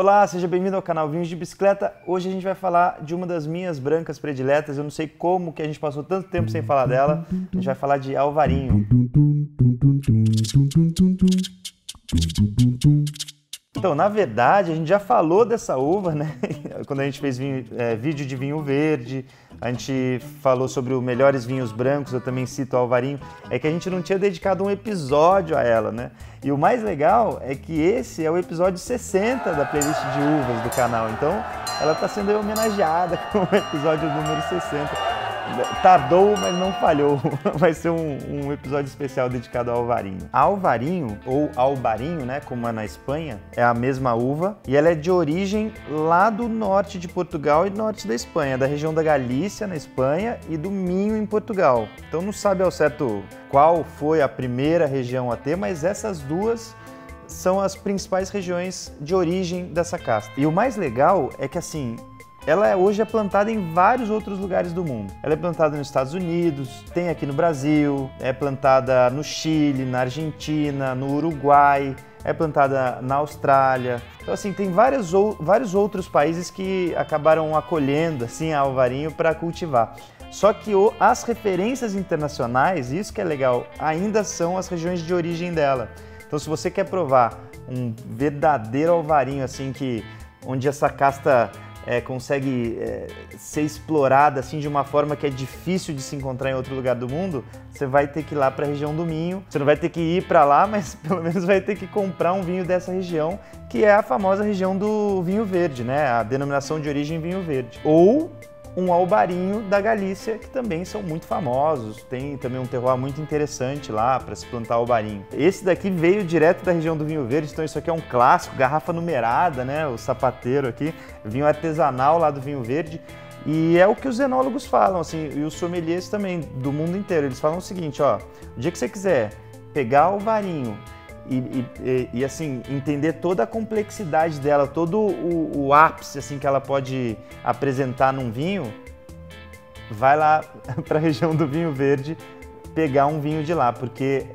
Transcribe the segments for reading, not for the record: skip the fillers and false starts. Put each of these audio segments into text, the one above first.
Olá, seja bem-vindo ao canal Vinhos de Bicicleta. Hoje a gente vai falar de uma das minhas brancas prediletas. Eu não sei como que a gente passou tanto tempo sem falar dela. A gente vai falar de Alvarinho. Então, na verdade, a gente já falou dessa uva, né? Quando a gente fez vídeo de vinho verde, a gente falou sobre os melhores vinhos brancos, eu também cito o Alvarinho. É que a gente não tinha dedicado um episódio a ela, né? E o mais legal é que esse é o episódio 60 da playlist de uvas do canal. Então, ela está sendo homenageada com o episódio número 60. Tardou, mas não falhou. Vai ser um episódio especial dedicado ao Alvarinho. A Alvarinho, ou Albarinho, né, como é na Espanha, é a mesma uva e ela é de origem lá do norte de Portugal e norte da Espanha, da região da Galícia, na Espanha, e do Minho, em Portugal. Então não sabe ao certo qual foi a primeira região a ter, mas essas duas são as principais regiões de origem dessa casta. E o mais legal é que, assim, ela hoje é plantada em vários outros lugares do mundo. Ela é plantada nos Estados Unidos, tem aqui no Brasil, é plantada no Chile, na Argentina, no Uruguai, é plantada na Austrália. Então, assim, tem vários outros países que acabaram acolhendo assim, a Alvarinho para cultivar. Só que as referências internacionais, isso que é legal, ainda são as regiões de origem dela. Então, se você quer provar um verdadeiro Alvarinho, assim, onde essa casta consegue ser explorada assim, de uma forma que é difícil de se encontrar em outro lugar do mundo, você vai ter que ir lá para a região do Minho. Você não vai ter que ir para lá, mas pelo menos vai ter que comprar um vinho dessa região, que é a famosa região do vinho verde, né? A denominação de origem vinho verde. Ou um Albarinho da Galícia, que também são muito famosos, tem também um terroir muito interessante lá para se plantar Albarinho. Esse daqui veio direto da região do vinho verde, então isso aqui é um clássico, garrafa numerada, né? O sapateiro aqui, vinho artesanal lá do vinho verde. E é o que os enólogos falam, assim, e os sommeliers também, do mundo inteiro. Eles falam o seguinte, ó, o dia que você quiser pegar Alvarinho e assim, entender toda a complexidade dela, todo o ápice assim, que ela pode apresentar num vinho, vai lá para a região do vinho verde pegar um vinho de lá, porque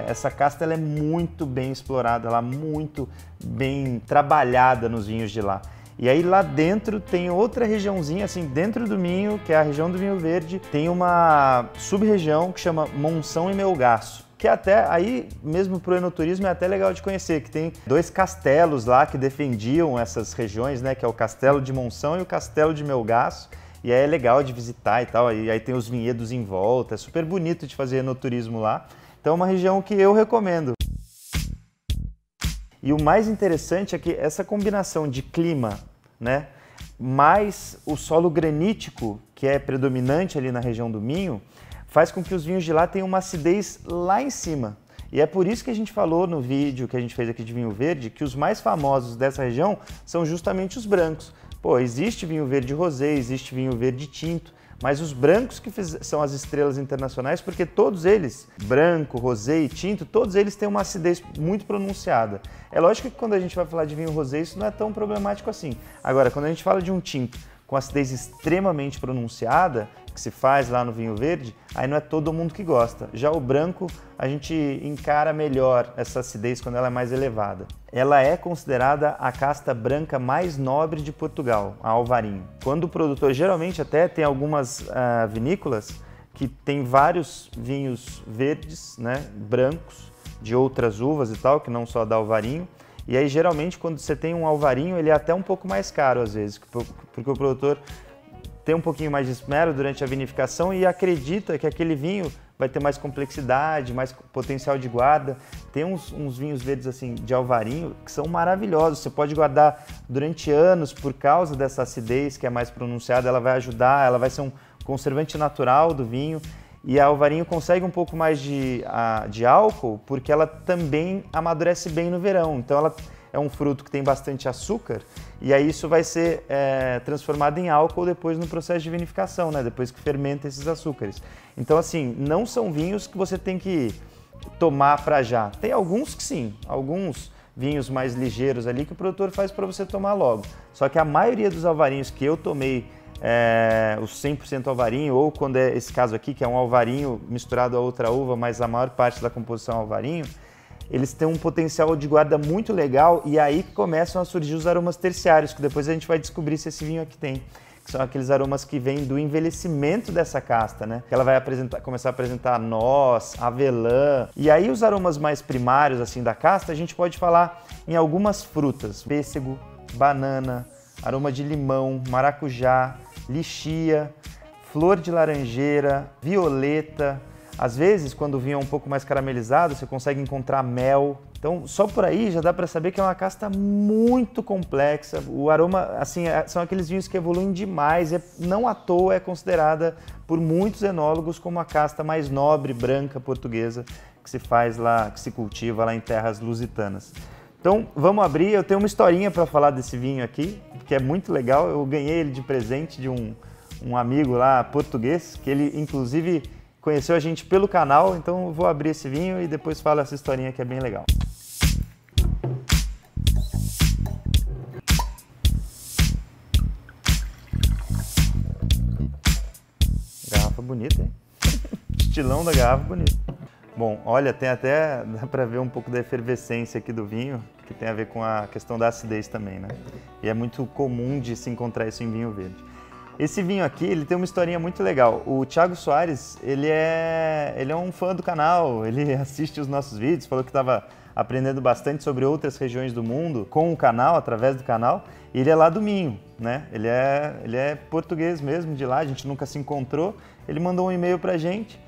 essa casta ela é muito bem explorada, ela é muito bem trabalhada nos vinhos de lá. E aí lá dentro tem outra regiãozinha, assim, dentro do Minho, que é a região do vinho verde, tem uma sub-região que chama Monção e Melgaço, que até aí, mesmo para o enoturismo, é até legal de conhecer, que tem dois castelos lá que defendiam essas regiões, né, que é o Castelo de Monção e o Castelo de Melgaço, e aí é legal de visitar e tal, e aí tem os vinhedos em volta, é super bonito de fazer enoturismo lá, então é uma região que eu recomendo. E o mais interessante é que essa combinação de clima, né, mais o solo granítico, que é predominante ali na região do Minho, faz com que os vinhos de lá tenham uma acidez lá em cima. E é por isso que a gente falou no vídeo que a gente fez aqui de vinho verde, que os mais famosos dessa região são justamente os brancos. Pô, existe vinho verde rosé, existe vinho verde tinto, mas os brancos que são as estrelas internacionais, porque todos eles, branco, rosé e tinto, todos eles têm uma acidez muito pronunciada. É lógico que quando a gente vai falar de vinho rosé, isso não é tão problemático assim. Agora, quando a gente fala de um tinto com acidez extremamente pronunciada, que se faz lá no vinho verde, aí não é todo mundo que gosta. Já o branco, a gente encara melhor essa acidez quando ela é mais elevada. Ela é considerada a casta branca mais nobre de Portugal, a Alvarinho. Quando o produtor, geralmente até tem algumas vinícolas que tem vários vinhos verdes, né, brancos, de outras uvas e tal, que não só da Alvarinho. E aí, geralmente, quando você tem um Alvarinho, ele é até um pouco mais caro, às vezes, porque o produtor tem um pouquinho mais de esmero durante a vinificação e acredita que aquele vinho vai ter mais complexidade, mais potencial de guarda. Tem uns vinhos verdes assim de Alvarinho que são maravilhosos. Você pode guardar durante anos por causa dessa acidez que é mais pronunciada. Ela vai ajudar, ela vai ser um conservante natural do vinho. E a Alvarinho consegue um pouco mais de álcool porque ela também amadurece bem no verão. Então ela é um fruto que tem bastante açúcar e aí isso vai ser transformado em álcool depois no processo de vinificação, né? Depois que fermenta esses açúcares. Então, assim, não são vinhos que você tem que tomar para já. Tem alguns que sim, alguns vinhos mais ligeiros ali que o produtor faz para você tomar logo. Só que a maioria dos alvarinhos que eu tomei, os 100% alvarinho, ou quando é esse caso aqui, que é um alvarinho misturado a outra uva, mas a maior parte da composição é alvarinho, eles têm um potencial de guarda muito legal e aí que começam a surgir os aromas terciários, que depois a gente vai descobrir se esse vinho aqui tem. Que são aqueles aromas que vêm do envelhecimento dessa casta, né? Que ela vai começar a apresentar noz, avelã. E aí os aromas mais primários assim da casta, a gente pode falar em algumas frutas: pêssego, banana, aroma de limão, maracujá, lichia, flor de laranjeira, violeta. Às vezes, quando o vinho é um pouco mais caramelizado, você consegue encontrar mel. Então, só por aí já dá para saber que é uma casta muito complexa. O aroma, assim, são aqueles vinhos que evoluem demais. Não à toa é considerada por muitos enólogos como a casta mais nobre, branca, portuguesa, que se faz lá, que se cultiva lá em terras lusitanas. Então, vamos abrir. Eu tenho uma historinha para falar desse vinho aqui, que é muito legal. Eu ganhei ele de presente de um amigo lá português, que ele, inclusive, conheceu a gente pelo canal. Então, eu vou abrir esse vinho e depois falo essa historinha que é bem legal. Garrafa bonita, hein? Estilão da garrafa bonito. Bom, olha, dá para ver um pouco da efervescência aqui do vinho, que tem a ver com a questão da acidez também, né? E é muito comum de se encontrar isso em vinho verde. Esse vinho aqui, ele tem uma historinha muito legal. O Thiago Soares, ele é um fã do canal, ele assiste os nossos vídeos, falou que estava aprendendo bastante sobre outras regiões do mundo com o canal, através do canal. E ele é lá do Minho, né? Ele é português mesmo, de lá, a gente nunca se encontrou. Ele mandou um e-mail pra gente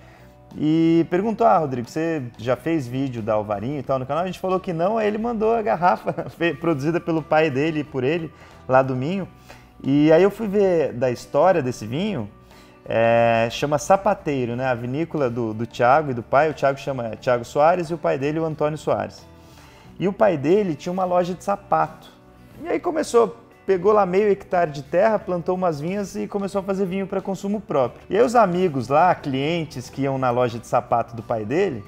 e perguntou: Rodrigo, você já fez vídeo da Alvarinho e tal no canal? A gente falou que não, aí ele mandou a garrafa produzida pelo pai dele e por ele, lá do Minho. E aí eu fui ver da história desse vinho, chama Sapateiro, né? A vinícola do Thiago e do pai. O Thiago chama Thiago Soares e o pai dele o Antônio Soares. E o pai dele tinha uma loja de sapato. E aí pegou lá meio hectare de terra, plantou umas vinhas e começou a fazer vinho para consumo próprio. E aí os amigos lá, clientes que iam na loja de sapato do pai dele,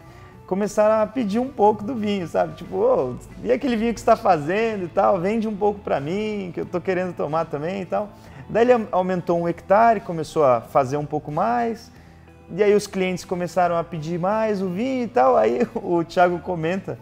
começaram a pedir um pouco do vinho, sabe? Tipo, e aquele vinho que você está fazendo e tal, vende um pouco para mim, que eu tô querendo tomar também e tal. Daí ele aumentou 1 hectare, começou a fazer um pouco mais, e aí os clientes começaram a pedir mais o vinho e tal. Aí o Thiago comenta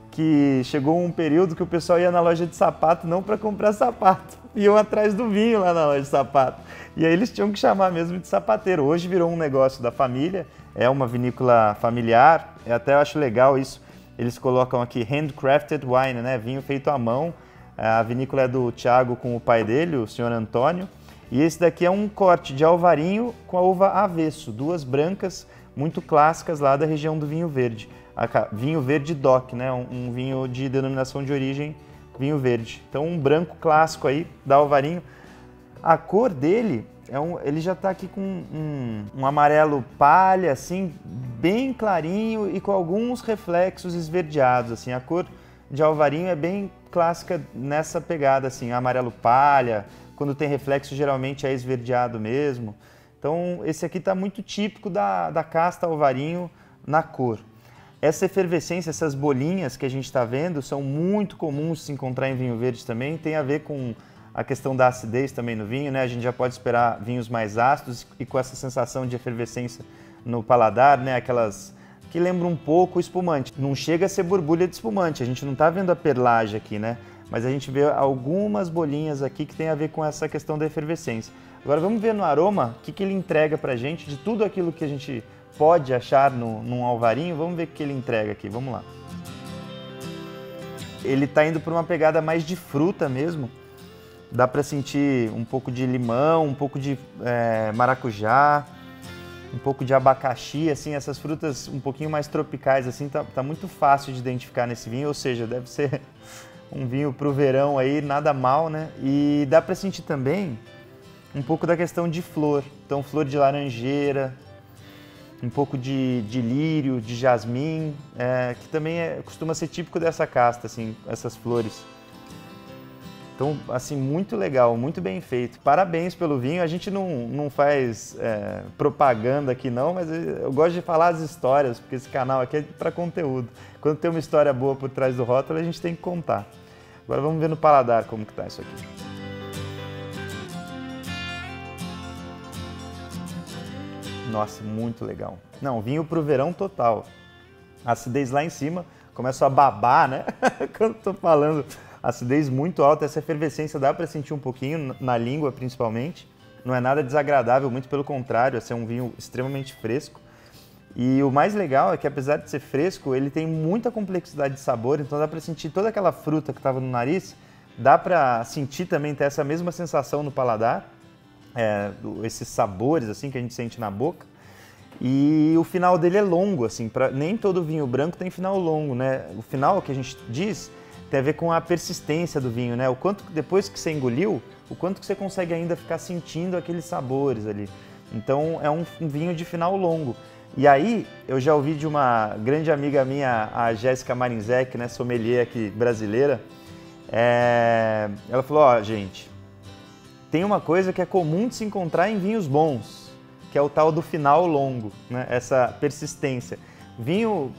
que chegou um período que o pessoal ia na loja de sapato não para comprar sapato, iam atrás do vinho lá na loja de sapato. E aí eles tinham que chamar mesmo de sapateiro. Hoje virou um negócio da família, é uma vinícola familiar, até eu acho legal isso. Eles colocam aqui handcrafted wine, né? Vinho feito à mão. A vinícola é do Thiago com o pai dele, o senhor Antônio. E esse daqui é um corte de alvarinho com a uva avesso, 2 brancas muito clássicas lá da região do vinho verde. Vinho verde DOC, né? Um vinho de denominação de origem vinho verde. Então um branco clássico aí da alvarinho. A cor dele, ele já está aqui com um amarelo palha, assim, bem clarinho e com alguns reflexos esverdeados, assim. A cor de alvarinho é bem clássica nessa pegada, assim, amarelo palha. Quando tem reflexo, geralmente é esverdeado mesmo. Então, esse aqui está muito típico da casta alvarinho na cor. Essa efervescência, essas bolinhas que a gente está vendo, são muito comuns de se encontrar em vinho verde também. Tem a ver com a questão da acidez também no vinho, né? A gente já pode esperar vinhos mais ácidos e com essa sensação de efervescência no paladar, né? Aquelas que lembram um pouco o espumante. Não chega a ser borbulha de espumante, a gente não está vendo a perlagem aqui, né? Mas a gente vê algumas bolinhas aqui que tem a ver com essa questão da efervescência. Agora vamos ver no aroma o que ele entrega pra gente, de tudo aquilo que a gente pode achar num alvarinho. Vamos ver o que ele entrega aqui, vamos lá. Ele está indo por uma pegada mais de fruta mesmo. Dá para sentir um pouco de limão, um pouco de maracujá, um pouco de abacaxi, assim, essas frutas um pouquinho mais tropicais, assim, tá muito fácil de identificar nesse vinho, ou seja, deve ser um vinho para o verão aí, nada mal, né? E dá para sentir também um pouco da questão de flor, então flor de laranjeira, um pouco de lírio, de jasmim, que também costuma ser típico dessa casta, assim, essas flores. Então, assim, muito legal, muito bem feito. Parabéns pelo vinho. A gente não faz propaganda aqui não, mas eu gosto de falar as histórias, porque esse canal aqui é para conteúdo. Quando tem uma história boa por trás do rótulo, a gente tem que contar. Agora vamos ver no paladar como que tá isso aqui. Nossa, muito legal. Não, vinho pro verão total. Acidez lá em cima, começo a babar, né? Quando estou falando, acidez muito alta, essa efervescência dá para sentir um pouquinho, na língua principalmente. Não é nada desagradável, muito pelo contrário, esse é um vinho extremamente fresco. E o mais legal é que, apesar de ser fresco, ele tem muita complexidade de sabor, então dá para sentir toda aquela fruta que estava no nariz, dá para sentir também, ter essa mesma sensação no paladar, esses sabores assim que a gente sente na boca. E o final dele é longo, assim, nem todo vinho branco tem final longo, né? O final que a gente diz tem a ver com a persistência do vinho, né? O quanto, depois que você engoliu, o quanto que você consegue ainda ficar sentindo aqueles sabores ali. Então é um vinho de final longo. E aí, eu já ouvi de uma grande amiga minha, a Jéssica Marinzec, né, sommelier aqui brasileira, ela falou, ó, gente, tem uma coisa que é comum de se encontrar em vinhos bons, que é o tal do final longo, né, essa persistência. Vinho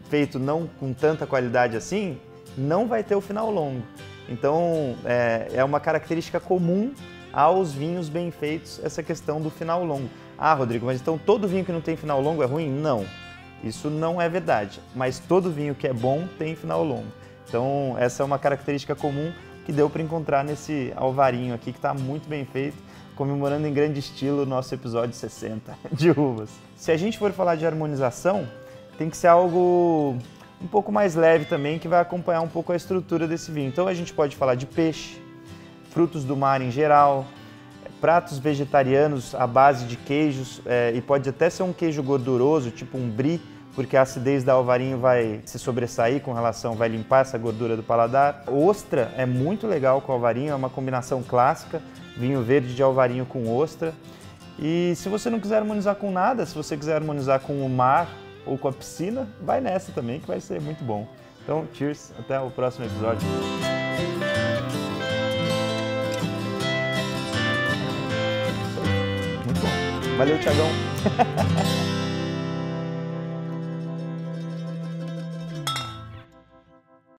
feito não com tanta qualidade assim, não vai ter o final longo. Então, é uma característica comum aos vinhos bem feitos, essa questão do final longo. Ah, Rodrigo, mas então todo vinho que não tem final longo é ruim? Não, isso não é verdade. Mas todo vinho que é bom tem final longo. Então, essa é uma característica comum que deu para encontrar nesse alvarinho aqui, que está muito bem feito, comemorando em grande estilo o nosso episódio 60 de uvas. Se a gente for falar de harmonização, tem que ser algo um pouco mais leve também, que vai acompanhar um pouco a estrutura desse vinho. Então a gente pode falar de peixe, frutos do mar em geral, pratos vegetarianos à base de queijos, e pode até ser um queijo gorduroso, tipo um brie, porque a acidez da alvarinho vai se sobressair com relação, vai limpar essa gordura do paladar. Ostra é muito legal com alvarinho, é uma combinação clássica, vinho verde de alvarinho com ostra. E se você não quiser harmonizar com nada, se você quiser harmonizar com o mar ou com a piscina, vai nessa também, que vai ser muito bom. Então, cheers, até o próximo episódio. Muito bom. Valeu, Thiagão.